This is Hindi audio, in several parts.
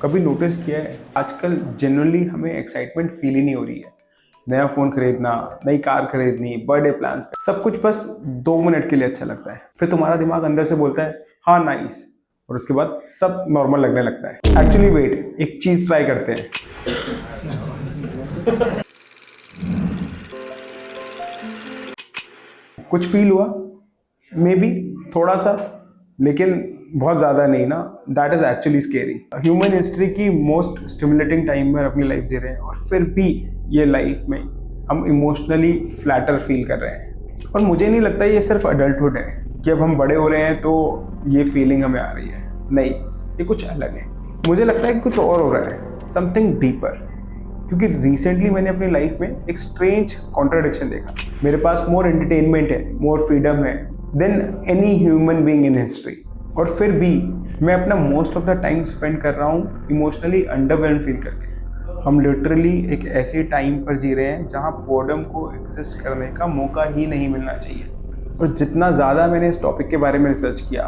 कभी नोटिस किया है आजकल जनरली हमें एक्साइटमेंट फील ही नहीं हो रही है। नया फ़ोन खरीदना, नई कार खरीदनी, बर्थडे प्लान्स, सब कुछ बस 2 मिनट के लिए अच्छा लगता है। फिर तुम्हारा दिमाग अंदर से बोलता है हाँ नाइस, और उसके बाद सब नॉर्मल लगने लगता है। एक्चुअली वेट, एक चीज़ ट्राई करते हैं। कुछ फील हुआ मे बी, थोड़ा सा, लेकिन बहुत ज़्यादा नहीं ना। That is actually scary. Human history की मोस्ट स्टिमुलेटिंग टाइम में अपनी लाइफ जी रहे हैं, और फिर भी ये लाइफ में हम इमोशनली फ्लैटर फील कर रहे हैं। और मुझे नहीं लगता ये सिर्फ अडल्टहुड है कि अब हम बड़े हो रहे हैं तो ये फीलिंग हमें आ रही है। नहीं, ये कुछ अलग है। मुझे लगता है कि कुछ और हो रहा है, समथिंग डीपर। क्योंकि रिसेंटली मैंने अपनी लाइफ में एक स्ट्रेंज कॉन्ट्राडिक्शन देखा। मेरे पास मोर एंटरटेनमेंट है, मोर फ्रीडम है than any human being in history, और फिर भी मैं अपना most of the time spend कर रहा हूँ इमोशनली अंडरवेल्ड फील करके। हम लिटरली एक ऐसे टाइम पर जी रहे हैं जहाँ बोर्डम को एग्जिस्ट करने का मौका ही नहीं मिलना चाहिए। और जितना ज़्यादा मैंने इस टॉपिक के बारे में रिसर्च किया,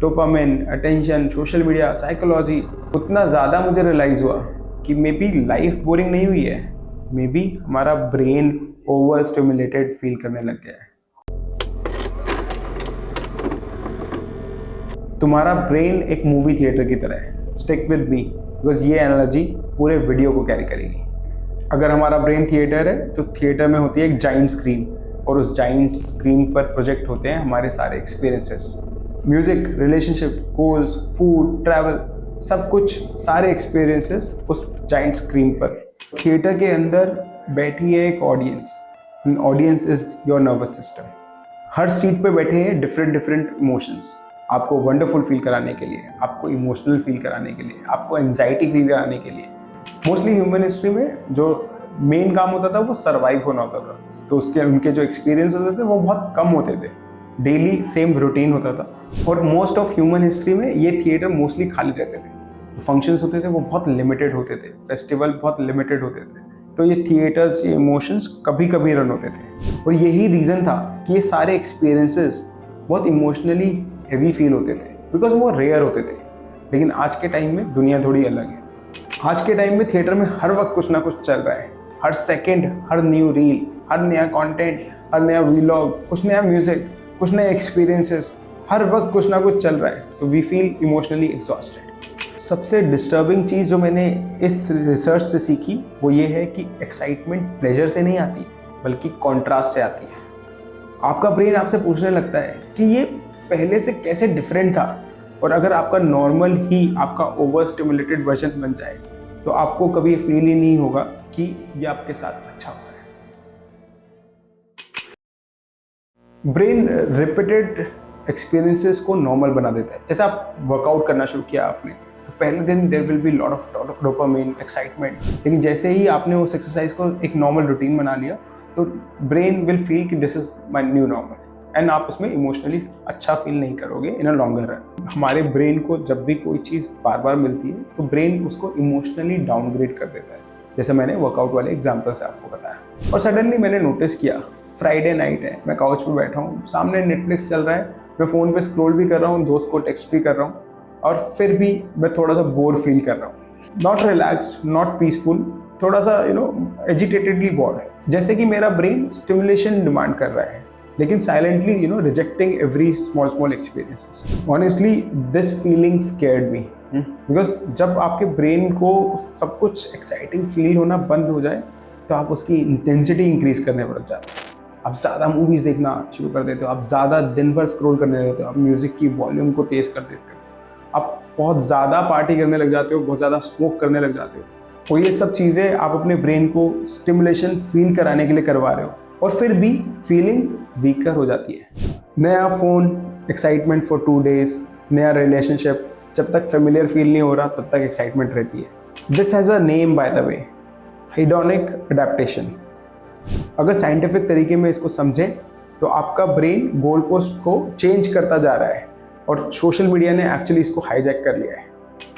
dopamine, attention, social media, psychology, उतना ज़्यादा मुझे रियलाइज़ हुआ कि मे बी लाइफ बोरिंग नहीं हुई है, मे बी हमारा ब्रेन ओवर स्टिमुलेटेड फील करने लग गया है। तुम्हारा ब्रेन एक मूवी थिएटर की तरह है। स्टिक विद मी, बिकॉज ये एनालॉजी पूरे वीडियो को कैरी करेगी। अगर हमारा ब्रेन थिएटर है तो थिएटर में होती है एक जाइंट स्क्रीन, और उस जाइंट स्क्रीन पर प्रोजेक्ट होते हैं हमारे सारे experiences, music, relationship, goals, food, travel, सब कुछ, सारे एक्सपीरियंसेस उस जाइंट स्क्रीन पर। थिएटर के अंदर बैठी है एक audience. Audience is your nervous system. Her seat पे बैठे हैं डिफरेंट डिफरेंट इमोशंस, आपको वंडरफुल फील कराने के लिए, आपको इमोशनल फील कराने के लिए, आपको एंजाइटी फील कराने के लिए। मोस्टली ह्यूमन हिस्ट्री में जो मेन काम होता था वो सर्वाइव होना होता था, तो उनके जो एक्सपीरियंस होते थे वो बहुत कम होते थे। डेली सेम रूटीन होता था, और मोस्ट ऑफ ह्यूमन हिस्ट्री में ये थिएटर मोस्टली खाली रहते थे। जो फंक्शंस होते थे वो बहुत लिमिटेड होते थे, फेस्टिवल बहुत लिमिटेड होते थे, तो ये थिएटर्स, ये इमोशंस कभी कभी रन होते थे। और यही रीज़न था कि ये सारे एक्सपीरियंसेस बहुत इमोशनली हेवी फील होते थे, बिकॉज वो रेयर होते थे। लेकिन आज के टाइम में दुनिया थोड़ी अलग है। आज के टाइम में थिएटर में हर वक्त कुछ ना कुछ चल रहा है। हर सेकेंड हर न्यू रील, हर नया कंटेंट, हर नया व्लॉग, कुछ नया म्यूजिक, कुछ नए एक्सपीरियंसेस, हर वक्त कुछ ना कुछ चल रहा है, तो वी फील इमोशनली एग्जॉस्टेड। सबसे डिस्टर्बिंग चीज़ जो मैंने इस रिसर्च से सीखी वो ये है कि एक्साइटमेंट प्लेजर से नहीं आती, बल्कि कॉन्ट्रास्ट से आती है। आपका ब्रेन आपसे पूछने लगता है कि ये पहले से कैसे डिफरेंट था, और अगर आपका नॉर्मल ही आपका ओवर स्टिमुलेटेड वर्जन बन जाए तो आपको कभी फील ही नहीं होगा कि ये आपके साथ अच्छा हो रहा है। ब्रेन रिपीटेड एक्सपीरियंसेस को नॉर्मल बना देता है। जैसे आप वर्कआउट करना शुरू किया आपने, तो पहले दिन there will be lot of dopamine, excitement, लेकिन जैसे ही आपने उस एक्सरसाइज को एक नॉर्मल रूटीन बना लिया तो ब्रेन विल फील कि this is my new normal, and आप उसमें इमोशनली अच्छा फील नहीं करोगे इन अ लॉन्गर रन। हमारे ब्रेन को जब भी कोई चीज़ बार बार मिलती है तो ब्रेन उसको इमोशनली डाउनग्रेड कर देता है, जैसे मैंने वर्कआउट वाले एग्जांपल से आपको बताया। और सडनली मैंने नोटिस किया, फ्राइडे नाइट है, मैं काउच पे बैठा हूँ, सामने नेटफ्लिक्स चल रहा है, मैं फ़ोन पे स्क्रॉल भी कर रहा हूँ, दोस्त को टेक्स्ट भी कर रहा हूँ, और फिर भी मैं थोड़ा सा बोर फील कर रहा हूँ। नॉट रिलैक्स्ड, नॉट पीसफुल, थोड़ा सा एजिटेटेडली बोर्ड। जैसे कि मेरा ब्रेन स्टिमुलेशन डिमांड कर रहा है, लेकिन silently rejecting every small experiences. Honestly this feeling scared me, because जब आपके ब्रेन को सब कुछ एक्साइटिंग फील होना बंद हो जाए तो आप उसकी इंटेंसिटी इंक्रीज करने पड़ जाते हो। आप ज़्यादा मूवीज़ देखना शुरू कर देते हो, आप ज़्यादा दिन भर स्क्रॉल करने लगते हो, आप म्यूज़िक की वॉल्यूम को तेज़ कर देते हो, आप बहुत ज़्यादा पार्टी करने लग जाते हो, बहुत ज़्यादा स्मोक करने लग जाते हो। और ये सब चीज़ें आप अपने ब्रेन को स्टिमुलेशन फील कराने के लिए करवा रहे हो, और फिर भी फीलिंग वीकर हो जाती है। नया फ़ोन, एक्साइटमेंट फॉर 2 days, नया रिलेशनशिप, जब तक फेमिलियर फील नहीं हो रहा तब तक एक्साइटमेंट रहती है। This has a name by the way, hedonic adaptation. अगर साइंटिफिक तरीके में इसको समझें तो आपका ब्रेन गोल पोस्ट को चेंज करता जा रहा है, और सोशल मीडिया ने एक्चुअली इसको हाईजैक कर लिया है।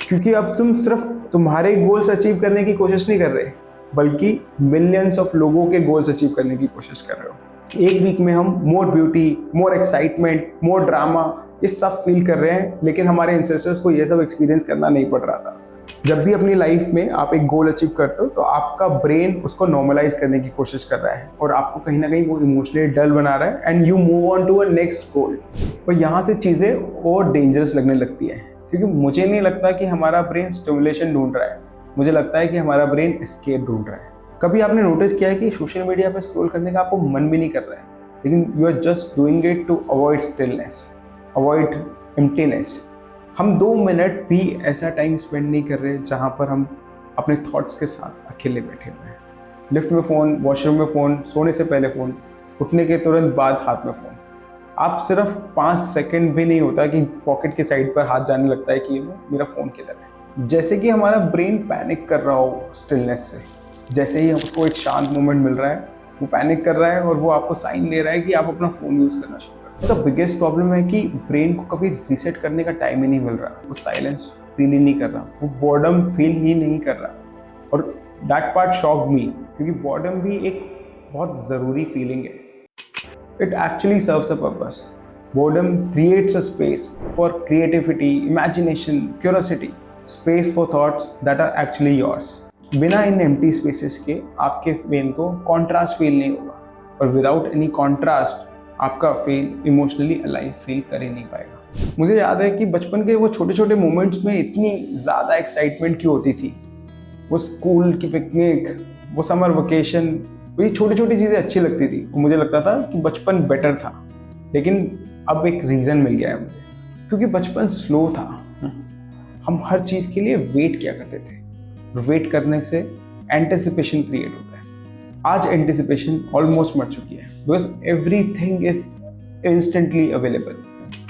क्योंकि अब तुम सिर्फ तुम्हारे गोल्स अचीव करने की कोशिश नहीं कर रहे, बल्कि मिलियंस ऑफ लोगों के गोल्स अचीव करने की कोशिश कर रहे हो। एक वीक में हम मोर ब्यूटी, मोर एक्साइटमेंट, मोर ड्रामा, ये सब फील कर रहे हैं, लेकिन हमारे एंसेस्टर्स को ये सब एक्सपीरियंस करना नहीं पड़ रहा था। जब भी अपनी लाइफ में आप एक गोल अचीव करते हो तो आपका ब्रेन उसको नॉर्मलाइज करने की कोशिश कर रहा है और आपको कहीं ना कहीं वो इमोशनली डल बना रहा है and you move on to a next goal. और यहाँ से चीज़ें और डेंजरस लगने लगती हैं, क्योंकि मुझे नहीं लगता कि हमारा ब्रेन स्टिमुलेशन ढूंढ रहा है, मुझे लगता है कि हमारा ब्रेन एस्केप ढूंढ रहा है। कभी आपने नोटिस किया है कि सोशल मीडिया पर स्क्रॉल करने का आपको मन भी नहीं कर रहा है, लेकिन you are just doing it to avoid stillness, avoid emptiness. हम 2 मिनट भी ऐसा टाइम स्पेंड नहीं कर रहे जहाँ पर हम अपने थॉट्स के साथ अकेले बैठे हुए हैं। लिफ्ट में फ़ोन, वॉशरूम में फ़ोन, सोने से पहले फ़ोन, उठने के तुरंत बाद हाथ में फ़ोन। आप सिर्फ 5 सेकंड भी नहीं होता कि पॉकेट की साइड पर हाथ जाने लगता है कि मेरा फ़ोन किधर है। जैसे कि हमारा ब्रेन पैनिक कर रहा हो स्टिलनेस से। जैसे ही उसको एक शांत मोमेंट मिल रहा है, वो पैनिक कर रहा है और वो आपको साइन दे रहा है कि आप अपना फ़ोन यूज़ करना शुरू करें। तो बिगेस्ट प्रॉब्लम है कि ब्रेन को कभी रीसेट करने का टाइम ही नहीं मिल रहा, वो साइलेंस फील ही नहीं कर रहा, वो बॉर्डम फील ही नहीं कर रहा। और दैट पार्ट शॉक मी, क्योंकि बॉर्डम भी एक बहुत ज़रूरी फीलिंग है। It actually serves a purpose. Boredom creates a space for creativity, imagination, curiosity, space for thoughts that are actually yours. बिना इन एम्प्टी स्पेसेस के आपके ब्रेन को कॉन्ट्रास्ट फील नहीं होगा, और विदाउट एनी कॉन्ट्रास्ट आपका फील इमोशनली अलाइव फील कर ही नहीं पाएगा। मुझे याद है कि बचपन के वो छोटे छोटे मोमेंट्स में इतनी ज़्यादा एक्साइटमेंट क्यों होती थी। वो स्कूल की पिकनिक, वो समर वेकेशन, वो ये छोटी छोटी चीज़ें अच्छी लगती थी। मुझे लगता था कि बचपन बेटर था, लेकिन अब एक रीज़न मिल गया है मुझे, क्योंकि बचपन स्लो था। हम हर चीज़ के लिए वेट किया करते थे, वेट करने से एंटिसिपेशन क्रिएट होता है। आज एंटिसिपेशन ऑलमोस्ट मर चुकी है, because everything is instantly available.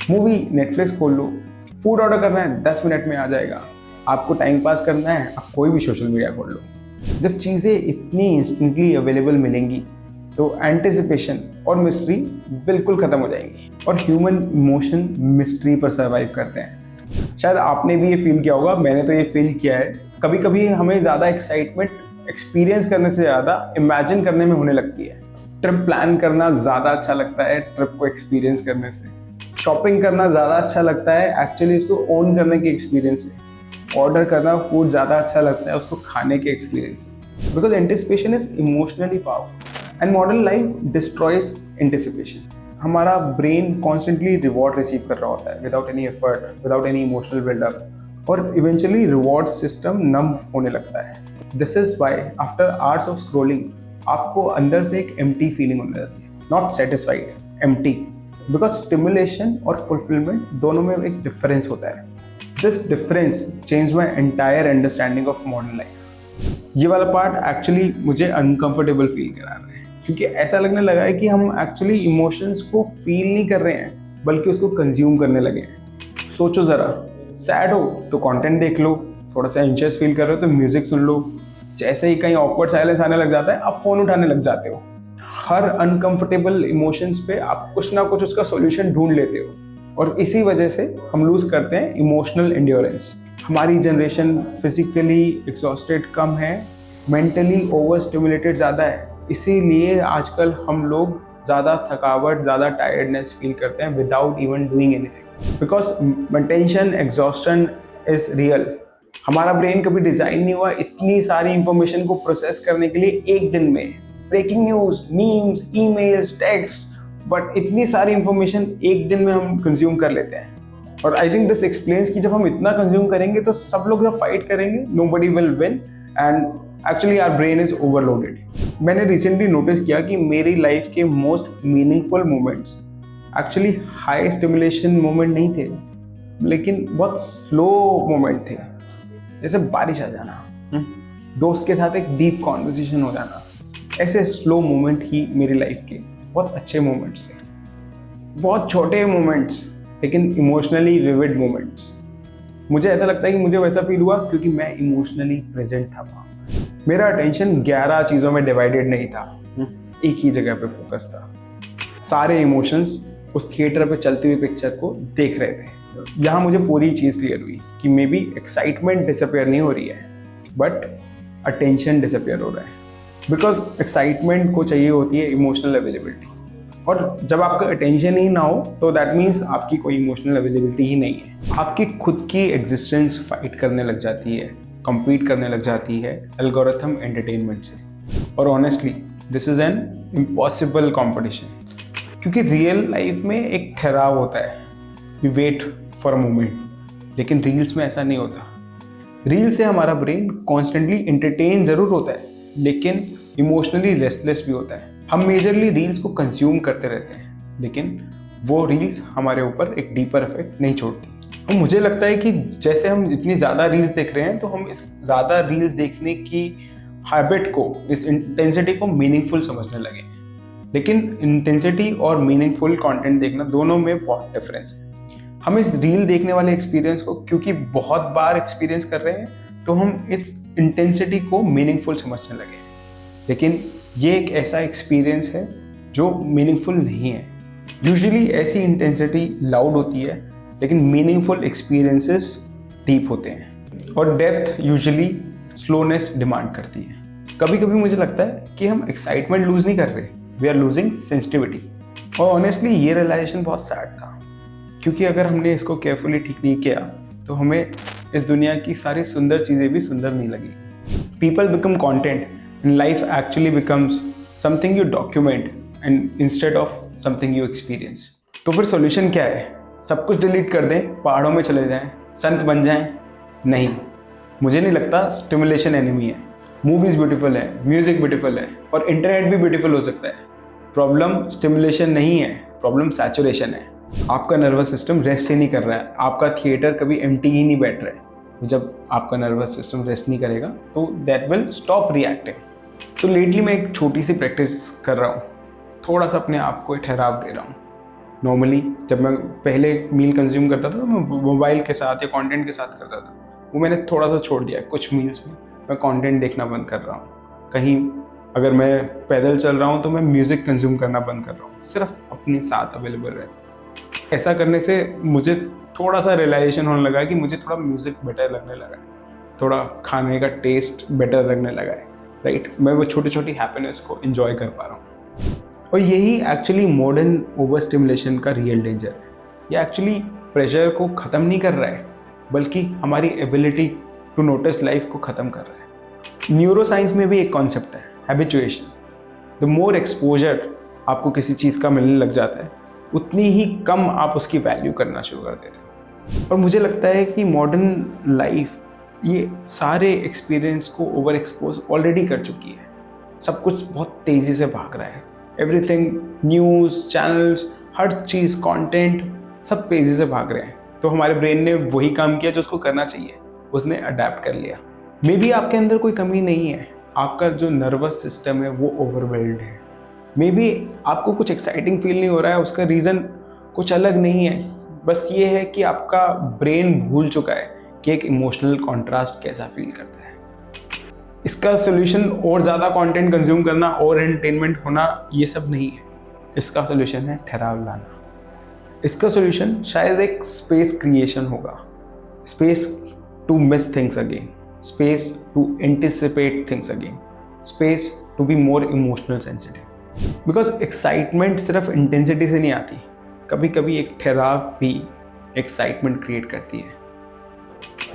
Movie Netflix खोल लो, फूड ऑर्डर करना है 10 मिनट में आ जाएगा, आपको टाइम पास करना है आप कोई भी सोशल मीडिया खोल लो। जब चीज़ें इतनी इंस्टेंटली अवेलेबल मिलेंगी तो एंटिसिपेशन और मिस्ट्री बिल्कुल ख़त्म हो जाएंगी, और ह्यूमन इमोशन मिस्ट्री पर सर्वाइव करते हैं। शायद आपने भी ये फील किया होगा, मैंने तो ये फील किया है। कभी कभी हमें ज़्यादा एक्साइटमेंट एक्सपीरियंस करने से ज़्यादा इमेजिन करने में होने लगती है। ट्रिप प्लान करना ज़्यादा अच्छा लगता है ट्रिप को एक्सपीरियंस करने से। शॉपिंग करना ज़्यादा अच्छा लगता है एक्चुअली इसको ओन करने के एक्सपीरियंस से। ऑर्डर करना फूड ज़्यादा अच्छा लगता है उसको खाने के एक्सपीरियंस से, because anticipation is emotionally powerful and modern life destroys anticipation. हमारा ब्रेन कॉन्स्टेंटली रिवॉर्ड रिसीव कर रहा होता है without any effort, without any emotional buildup, और इवेंचुअली रिवॉर्ड सिस्टम नम होने लगता है। This is why after hours of scrolling आपको अंदर से एक एम्प्टी फीलिंग होने लगती है, not satisfied, empty. Because stimulation और फुलफिलमेंट दोनों में एक डिफरेंस होता है। This difference change my entire understanding of modern life. ये वाला पार्ट एक्चुअली मुझे अनकंफर्टेबल फील करा रहा है, क्योंकि ऐसा लगने लगा है कि हम एक्चुअली इमोशंस को फील नहीं कर रहे हैं, बल्कि उसको कंज्यूम करने लगे हैं। सोचो ज़रा, सैड हो तो कंटेंट देख लो, थोड़ा सा एंशियस फील कर रहे हो तो म्यूजिक सुन लो, जैसे ही कहीं ऑकवर्ड साइलेंस आने लग जाता है आप फ़ोन उठाने लग जाते हो। हर अनकंफर्टेबल इमोशंस पे आप कुछ ना कुछ उसका सॉल्यूशन ढूंढ लेते हो, और इसी वजह से हम लूज करते हैं इमोशनल एंड्योरेंस। हमारी जनरेशन फिजिकली एग्जॉस्टेड कम है, मेंटली ओवर स्टिमुलेटेड ज़्यादा है, इसीलिए आजकल हम लोग ज़्यादा थकावट, ज़्यादा टायर्डनेस फील करते हैं without even doing anything, because tension, exhaustion is real. हमारा ब्रेन कभी डिज़ाइन नहीं हुआ इतनी सारी इंफॉर्मेशन को प्रोसेस करने के लिए एक दिन में। Breaking news, memes, emails, text, but इतनी सारी इंफॉर्मेशन एक दिन में हम कंज्यूम कर लेते हैं। और आई थिंक दिस एक्सप्लेन्स कि जब हम इतना कंज्यूम करेंगे तो सब लोग जब फाइट करेंगे, nobody will win and actually our brain is overloaded. मैंने रिसेंटली नोटिस किया कि मेरी लाइफ के most meaningful moments actually high stimulation moment नहीं थे, लेकिन बहुत स्लो मोमेंट थे। जैसे बारिश आ जाना, दोस्त के साथ एक डीप कॉन्वर्सेशन हो जाना, ऐसे स्लो मोमेंट ही मेरी लाइफ के बहुत अच्छे मोमेंट्स थे। बहुत छोटे मोमेंट्स लेकिन इमोशनली विविड मोमेंट्स। मुझे ऐसा लगता है कि मुझे वैसा फील हुआ क्योंकि मैं इमोशनली प्रेजेंट था वहाँ। मेरा अटेंशन 11 चीज़ों में डिवाइडेड नहीं था, एक ही जगह पे फोकस था। सारे इमोशंस उस थिएटर पे चलती हुई पिक्चर को देख रहे थे। यहाँ मुझे पूरी चीज़ क्लियर हुई कि मे बी एक्साइटमेंट डिसअपियर नहीं हो रही है, बट अटेंशन डिसअपियर हो रहा है। बिकॉज एक्साइटमेंट को चाहिए होती है इमोशनल अवेलेबिलिटी, और जब आपका अटेंशन ही ना हो तो दैट मीन्स आपकी कोई इमोशनल अवेलेबिलिटी ही नहीं है। आपकी खुद की एग्जिस्टेंस फाइट करने लग जाती है compete करने लग जाती है एल्गोरिथम एंटरटेनमेंट से। और honestly this is an impossible competition, क्योंकि रियल लाइफ में एक ठहराव होता है, you wait for a moment, लेकिन रील्स में ऐसा नहीं होता। रील से हमारा ब्रेन कॉन्स्टेंटली एंटरटेन ज़रूर होता है, लेकिन इमोशनली रेस्टलेस भी होता है। हम मेजरली रील्स को कंज्यूम करते रहते हैं, लेकिन वो रील्स हमारे ऊपर एक डीपर इफेक्ट नहीं छोड़ती। और मुझे लगता है कि जैसे हम इतनी ज़्यादा रील्स देख रहे हैं, तो हम इस ज़्यादा रील्स देखने की हैबिट को, इस इंटेंसिटी को मीनिंगफुल समझने लगे। लेकिन इंटेंसिटी और मीनिंगफुल कंटेंट देखना, दोनों में बहुत डिफरेंस है। हम इस रील देखने वाले एक्सपीरियंस को क्योंकि बहुत बार एक्सपीरियंस कर रहे हैं, तो हम इस इंटेंसिटी को मीनिंगफुल समझने लगे। लेकिन ये एक ऐसा एक्सपीरियंस है जो मीनिंगफुल नहीं है। यूजुअली ऐसी इंटेंसिटी लाउड होती है, लेकिन मीनिंगफुल एक्सपीरियंसेस डीप होते हैं, और डेप्थ यूजुअली स्लोनेस डिमांड करती है। कभी कभी मुझे लगता है कि हम एक्साइटमेंट लूज नहीं कर रहे, वी आर लूजिंग सेंसिटिविटी। और ऑनेस्टली ये रियलाइजेशन बहुत सैड था, क्योंकि अगर हमने इसको केयरफुली ठीक नहीं किया तो हमें इस दुनिया की सारी सुंदर चीज़ें भी सुंदर नहीं लगी। People become content and life actually becomes something you document and instead of something you experience. तो फिर सॉल्यूशन क्या है? सब कुछ डिलीट कर दें, पहाड़ों में चले जाएं, संत बन जाएं? नहीं, मुझे नहीं लगता स्टिमुलेशन एनिमी है। मूवीज़ ब्यूटीफुल है, म्यूज़िक ब्यूटीफुल है, और इंटरनेट भी ब्यूटीफुल हो सकता है। प्रॉब्लम स्टिमुलेशन नहीं है, प्रॉब्लम सैचुरेशन है। आपका नर्वस सिस्टम रेस्ट ही नहीं कर रहा है, आपका थिएटर कभी एम्प्टी ही नहीं बैठ रहा है। जब आपका नर्वस सिस्टम रेस्ट नहीं करेगा तो दैट विल स्टॉप रिएक्टिंग। तो लेटली मैं एक छोटी सी प्रैक्टिस कर रहा हूँ, थोड़ा सा अपने आप को ठहराव दे रहा हूँ। नॉर्मली जब मैं पहले मील कंज्यूम करता था तो मैं मोबाइल के साथ या कंटेंट के साथ करता था, वो मैंने थोड़ा सा छोड़ दिया है। कुछ मील्स में मैं कंटेंट देखना बंद कर रहा हूँ। कहीं अगर मैं पैदल चल रहा हूँ तो मैं म्यूज़िक कंज्यूम करना बंद कर रहा हूँ, सिर्फ अपने साथ अवेलेबल रहे। ऐसा करने से मुझे थोड़ा सा रियलाइजेशन होने लगा कि मुझे थोड़ा म्यूज़िक बेटर लगने लगा है, थोड़ा खाने का टेस्ट बेटर लगने लगा है, राइट। मैं वो छोटी छोटी हैप्पीनेस को एंजॉय कर पा रहा हूँ। और यही एक्चुअली मॉडर्न ओवर स्टिमुलेशन का रियल डेंजर है। ये एक्चुअली प्रेशर को ख़त्म नहीं कर रहा है, बल्कि हमारी एबिलिटी टू नोटिस लाइफ को ख़त्म कर रहा है। न्यूरो साइंस में भी एक कॉन्सेप्ट है, हैबिचुएशन। द मोर एक्सपोजर आपको किसी चीज़ का मिलने लग जाता है, उतनी ही कम आप उसकी वैल्यू करना शुरू कर देते हैं। और मुझे लगता है कि मॉडर्न लाइफ ये सारे एक्सपीरियंस को ओवर एक्सपोज ऑलरेडी कर चुकी है। सब कुछ बहुत तेज़ी से भाग रहा है, एवरीथिंग, न्यूज़ चैनल्स, हर चीज़, कंटेंट, सब तेज़ी से भाग रहे हैं। तो हमारे ब्रेन ने वही काम किया जो उसको करना चाहिए, उसने अडेप्ट कर लिया। मे बी आपके अंदर कोई कमी नहीं है, आपका जो नर्वस सिस्टम है वो ओवरवेल्ड है। मे बी आपको कुछ एक्साइटिंग फील नहीं हो रहा है, उसका रीज़न कुछ अलग नहीं है, बस ये है कि आपका ब्रेन भूल चुका है कि एक इमोशनल कॉन्ट्रास्ट कैसा फील करता है। इसका सोल्यूशन और ज़्यादा कंटेंट कंज्यूम करना और एंटरटेनमेंट होना ये सब नहीं है। इसका सोल्यूशन है ठहराव लाना। इसका सोल्यूशन शायद एक स्पेस क्रिएशन होगा, space to miss things again, space to anticipate things again, space to be more emotional sensitive. Because excitement सिर्फ इंटेंसिटी से नहीं आती, कभी कभी एक ठहराव भी एक्साइटमेंट क्रिएट करती है।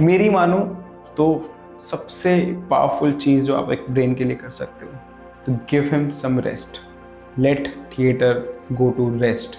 मेरी मानो तो सबसे पावरफुल चीज़ जो आप एक ब्रेन के लिए कर सकते हो, तो give him some rest, let theatre go to rest,